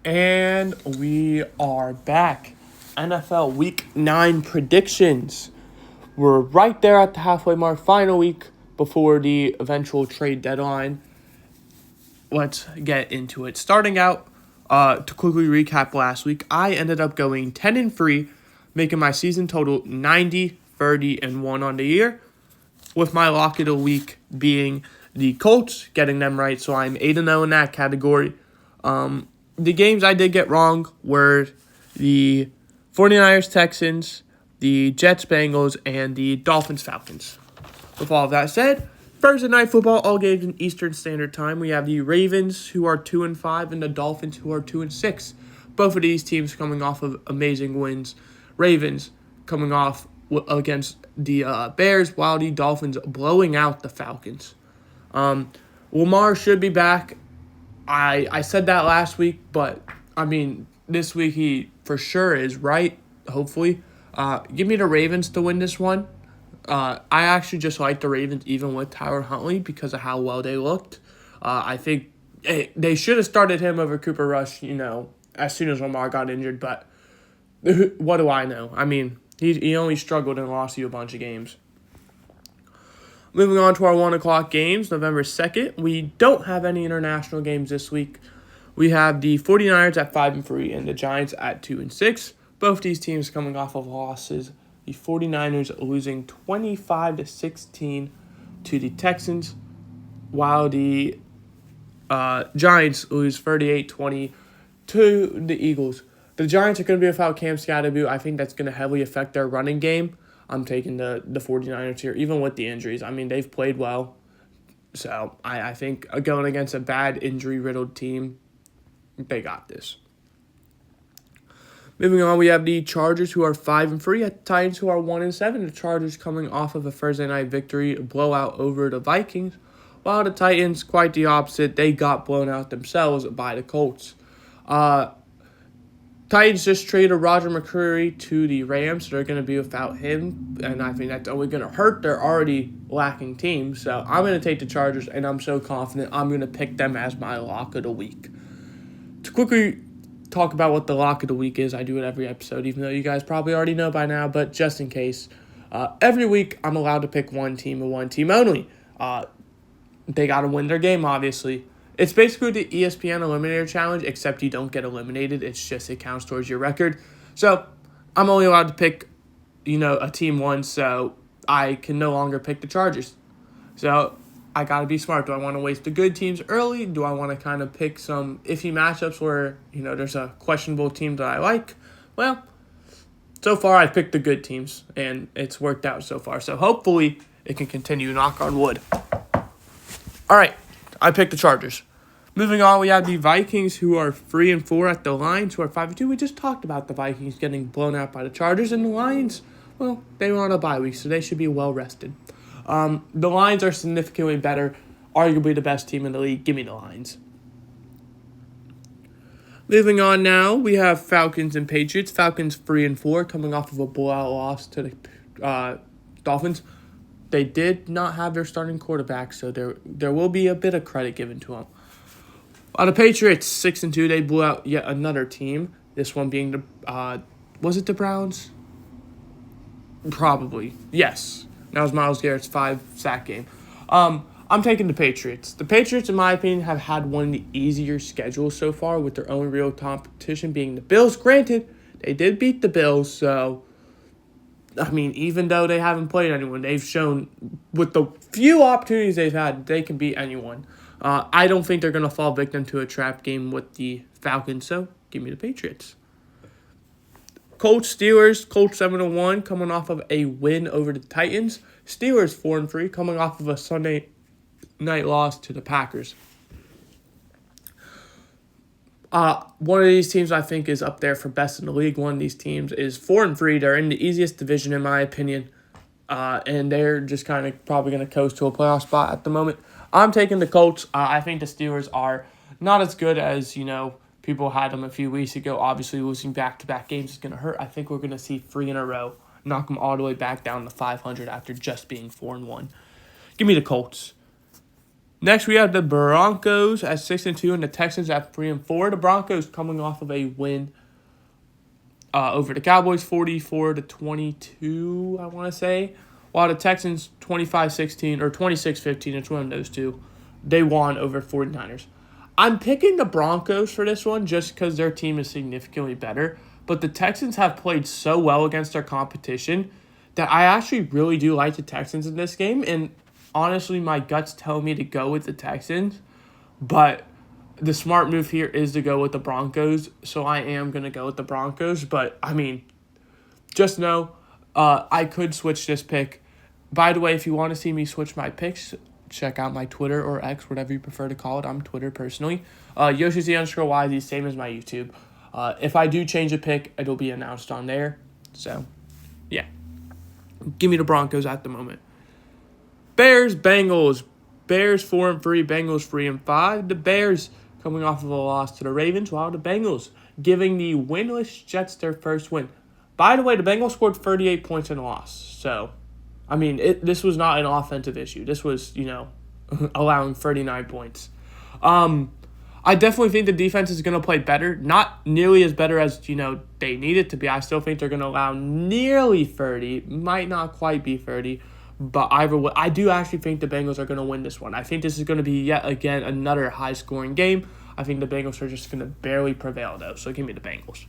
And we are back. NFL Week 9 predictions. We're right there at the halfway mark, final week before the eventual trade deadline. Let's get into it. Starting out, to quickly recap last week, I ended up going 10-3, making my season total 90, 30, and 1 on the year, with my lock of the week being the Colts, getting them right, so I'm 8-0 in that category. The games I did get wrong were the 49ers, Texans, the Jets, Bengals, and the Dolphins, Falcons. With all of that said, Thursday Night Football, all games in Eastern Standard Time. We have the Ravens, who are 2-5, and the Dolphins, who are 2-6. Both of these teams coming off of amazing wins. Ravens coming off against the Bears, while the Dolphins blowing out the Falcons. Lamar should be back. I said that last week, but, this week he for sure is right, hopefully. Give me the Ravens to win this one. I actually just like the Ravens even with Tyler Huntley because of how well they looked. I think they should have started him over Cooper Rush, as soon as Lamar got injured, but what do I know? He only struggled and lost you a bunch of games. Moving on to our 1 o'clock games, November 2nd. We don't have any international games this week. We have the 49ers at 5-3 and the Giants at 2-6. Both these teams coming off of losses. The 49ers losing 25-16 to the Texans, while the Giants lose 38-20 to the Eagles. The Giants are going to be without Cam Scatterbo. I think that's going to heavily affect their running game. I'm taking the 49ers here, even with the injuries. They've played well. So I think going against a bad injury-riddled team, they got this. Moving on, we have the Chargers, who are 5-3, at the Titans, who are 1-7. The Chargers coming off of a Thursday night victory, blowout over the Vikings, while the Titans, quite the opposite, they got blown out themselves by the Colts. Titans just traded Roger McCreary to the Rams, so they're going to be without him, and I think that's only going to hurt their already lacking team. So I'm going to take the Chargers, and I'm so confident I'm going to pick them as my lock of the week. To quickly talk about what the lock of the week is, I do it every episode, even though you guys probably already know by now, but just in case. Every week, I'm allowed to pick one team and one team only. They got to win their game, obviously. It's basically the ESPN Eliminator Challenge, except you don't get eliminated. It's just it counts towards your record. So I'm only allowed to pick, a team once, so I can no longer pick the Chargers. So I got to be smart. Do I want to waste the good teams early? Do I want to kind of pick some iffy matchups where, there's a questionable team that I like? Well, so far I've picked the good teams, and it's worked out so far. So hopefully it can continue, knock on wood. All right, I picked the Chargers. Moving on, we have the Vikings, who are 3-4 at the Lions, who are 5-2. We just talked about the Vikings getting blown out by the Chargers, and the Lions, well, they were on a bye week, so they should be well rested. The Lions are significantly better, arguably the best team in the league. Give me the Lions. Moving on now, we have Falcons and Patriots. Falcons 3-4, coming off of a blowout loss to the Dolphins. They did not have their starting quarterback, so there will be a bit of credit given to them. The Patriots 6-2, they blew out yet another team. This one being the was it the Browns? Probably yes. That was Myles Garrett's 5-sack game. I'm taking the Patriots. The Patriots, in my opinion, have had one of the easier schedules so far, with their only real competition being the Bills. Granted, they did beat the Bills, so even though they haven't played anyone, they've shown with the few opportunities they've had, they can beat anyone. I don't think they're going to fall victim to a trap game with the Falcons, so give me the Patriots. Colts, Steelers, Colts 7-1, coming off of a win over the Titans. Steelers 4-3, coming off of a Sunday night loss to the Packers. One of these teams I think is up there for best in the league. One of these teams is 4-3. They're in the easiest division, in my opinion, and they're just kind of probably going to coast to a playoff spot at the moment. I'm taking the Colts. I think the Steelers are not as good as, people had them a few weeks ago. Obviously, losing back-to-back games is going to hurt. I think we're going to see 3 in a row, knock them all the way back down to 500 after just being 4-1. Give me the Colts. Next, we have the Broncos at 6-2 and the Texans at 3-4. The Broncos coming off of a win over the Cowboys, 44-22, I want to say. While the Texans 25-16 or 26-15, it's one of those two. They won over 49ers. I'm picking the Broncos for this one just because their team is significantly better. But the Texans have played so well against their competition that I actually really do like the Texans in this game. And honestly, my guts tell me to go with the Texans. But the smart move here is to go with the Broncos. So I am going to go with the Broncos. But, I mean, just know I could switch this pick. By the way, if you want to see me switch my picks, check out my Twitter or X, whatever you prefer to call it. I'm Twitter personally. YoshiZ_YZ, same as my YouTube. If I do change a pick, it'll be announced on there. So, yeah. Give me the Broncos at the moment. Bears, Bengals. Bears 4-3, Bengals 3-5. The Bears coming off of a loss to the Ravens, while the Bengals giving the winless Jets their first win. By the way, the Bengals scored 38 points in a loss. So, I mean, this was not an offensive issue. This was, allowing 39 points. I definitely think the defense is going to play better. Not nearly as better as, they need it to be. I still think they're going to allow nearly 30. Might not quite be 30. But either way, I do actually think the Bengals are going to win this one. I think this is going to be, yet again, another high-scoring game. I think the Bengals are just going to barely prevail, though. So give me the Bengals.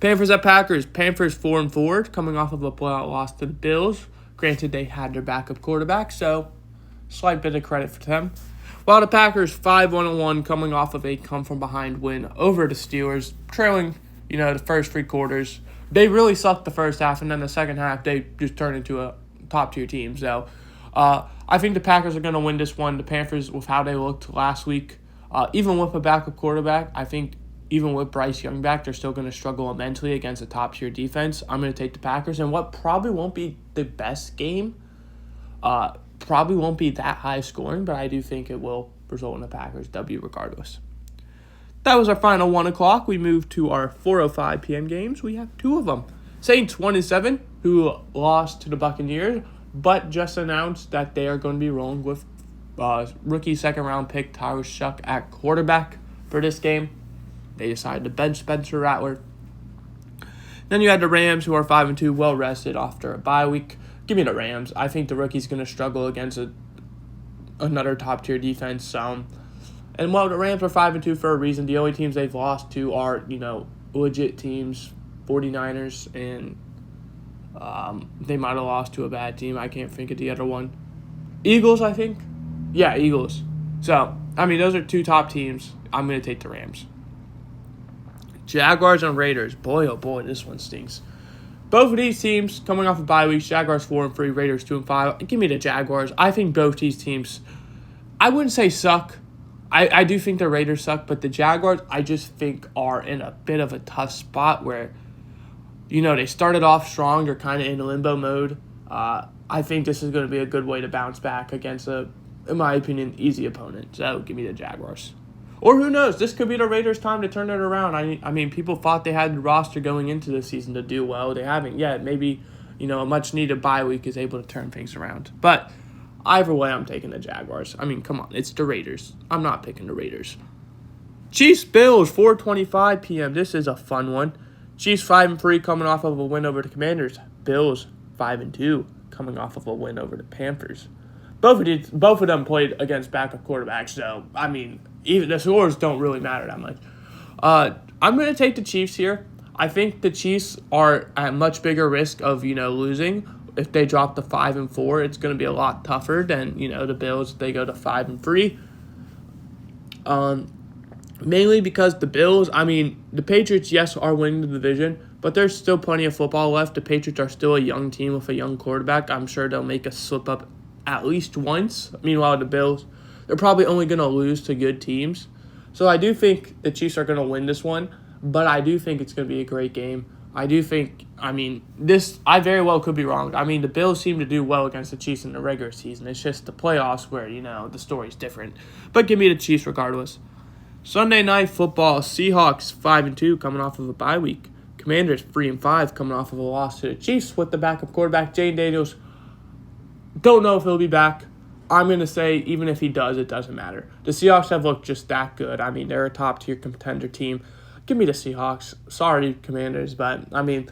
Panthers at Packers. Panthers 4-4, coming off of a blowout loss to the Bills. Granted, they had their backup quarterback, so slight bit of credit for them. While the Packers 5-1, coming off of a come-from-behind win over the Steelers, trailing, the first three quarters. They really sucked the first half, and then the second half, they just turned into a top-tier team. So, I think the Packers are going to win this one. The Panthers, with how they looked last week, even with a backup quarterback, I think even with Bryce Young back, they're still going to struggle immensely against a top-tier defense. I'm going to take the Packers. And what probably won't be the best game, probably won't be that high scoring, but I do think it will result in a Packers W regardless. That was our final 1 o'clock. We moved to our 4:05 p.m. games. We have two of them. Saints 1-7, who lost to the Buccaneers, but just announced that they are going to be rolling with rookie second-round pick Tyler Shuck at quarterback for this game. They decided to bench Spencer Rattler. Then you had the Rams, who are 5-2, well-rested after a bye week. Give me the Rams. I think the rookie's going to struggle against another top-tier defense. And while the Rams are 5-2 for a reason, the only teams they've lost to are, legit teams, 49ers, and they might have lost to a bad team. I can't think of the other one. Eagles, I think. Yeah, Eagles. So, those are two top teams. I'm going to take the Rams. Jaguars and Raiders. Boy, oh boy, this one stinks. Both of these teams coming off of bye weeks. Jaguars 4-3, Raiders 2-5. Give me the Jaguars. I think both these teams, I wouldn't say suck. I do think the Raiders suck, but the Jaguars, I just think, are in a bit of a tough spot where, they started off strong. They're kind of in limbo mode. I think this is going to be a good way to bounce back against in my opinion, easy opponent. So give me the Jaguars. Or who knows? This could be the Raiders' time to turn it around. I mean, people thought they had the roster going into the season to do well. They haven't yet. Maybe, a much-needed bye week is able to turn things around. But either way, I'm taking the Jaguars. Come on. It's the Raiders. I'm not picking the Raiders. Chiefs-Bills, 4:25 p.m. This is a fun one. Chiefs 5-3 coming off of a win over the Commanders. Bills 5-2 coming off of a win over the Panthers. Both of them played against backup quarterbacks, so, even the scores don't really matter that much. I'm going to take the Chiefs here. I think the Chiefs are at much bigger risk of, losing. If they drop to 5-4, it's going to be a lot tougher than, the Bills if they go to 5-3. Mainly because the Bills, the Patriots, yes, are winning the division, but there's still plenty of football left. The Patriots are still a young team with a young quarterback. I'm sure they'll make a slip up at least once. Meanwhile, the Bills, they're probably only going to lose to good teams. So I do think the Chiefs are going to win this one, but I do think it's going to be a great game. I do think, I very well could be wrong. The Bills seem to do well against the Chiefs in the regular season. It's just the playoffs where, the story's different. But give me the Chiefs regardless. Sunday Night Football, Seahawks 5-2 coming off of a bye week. Commanders 3-5 coming off of a loss to the Chiefs with the backup quarterback, Jane Daniels. Don't know if he'll be back. I'm going to say even if he does, it doesn't matter. The Seahawks have looked just that good. I mean, they're a top-tier contender team. Give me the Seahawks. Sorry, Commanders, but, I mean,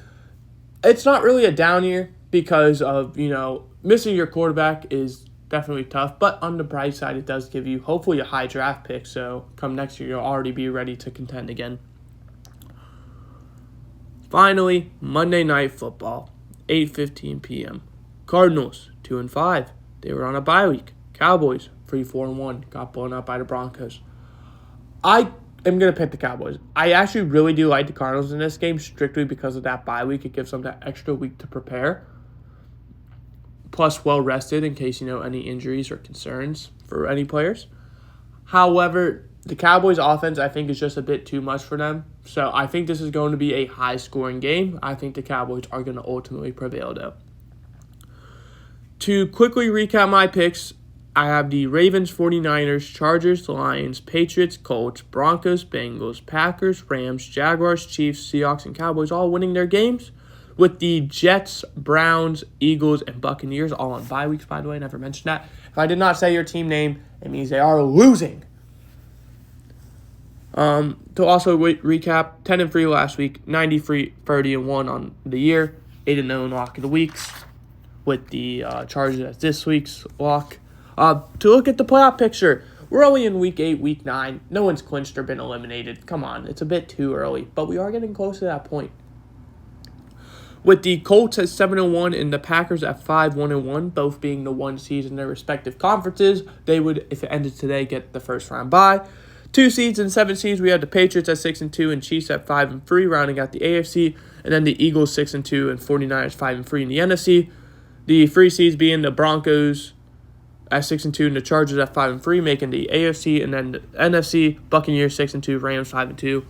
it's not really a down year because of, missing your quarterback is definitely tough. But on the bright side, it does give you, hopefully, a high draft pick. So come next year, you'll already be ready to contend again. Finally, Monday Night Football, 8:15 p.m. Cardinals, 2-5. They were on a bye week. Cowboys, 3-4-1. Got blown out by the Broncos. I am going to pick the Cowboys. I actually really do like the Cardinals in this game strictly because of that bye week. It gives them that extra week to prepare. Plus, well-rested in case, any injuries or concerns for any players. However, the Cowboys' offense, I think, is just a bit too much for them. So I think this is going to be a high-scoring game. I think the Cowboys are going to ultimately prevail, though. To quickly recap my picks, I have the Ravens, 49ers, Chargers, Lions, Patriots, Colts, Broncos, Bengals, Packers, Rams, Jaguars, Chiefs, Seahawks, and Cowboys all winning their games, with the Jets, Browns, Eagles, and Buccaneers all on bye weeks, by the way. Never mentioned that. If I did not say your team name, it means they are losing. To also recap, 10-3 last week, 93-30-1 on the year, 8-0 lock of the weeks, with the Chargers as this week's lock. To look at the playoff picture, we're only in week 8, week 9. No one's clinched or been eliminated. Come on, it's a bit too early, but we are getting close to that point. With the Colts at 7-1 and the Packers at 5-1-1, both being the 1 seeds in their respective conferences, they would, if it ended today, get the first round bye. 2 seeds and 7 seeds, we have the Patriots at 6-2 and Chiefs at 5-3, rounding out the AFC, and then the Eagles 6-2 and 49ers 5-3 in the NFC. The 3 seeds being the Broncos at 6-2 and the Chargers at 5-3, making the AFC, and then the NFC, Buccaneers 6-2, Rams 5-2,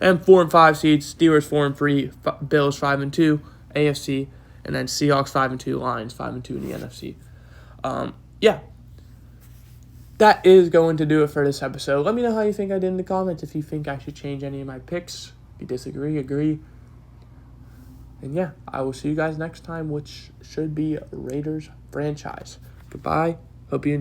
and 4 and 5 seeds, Steelers 4-3, Bills 5-2, AFC, and then Seahawks 5-2, Lions 5-2 in the NFC. That is going to do it for this episode. Let me know how you think I did in the comments. If you think I should change any of my picks, if you disagree, agree. And I will see you guys next time, which should be Raiders franchise. Goodbye. Hope you enjoy.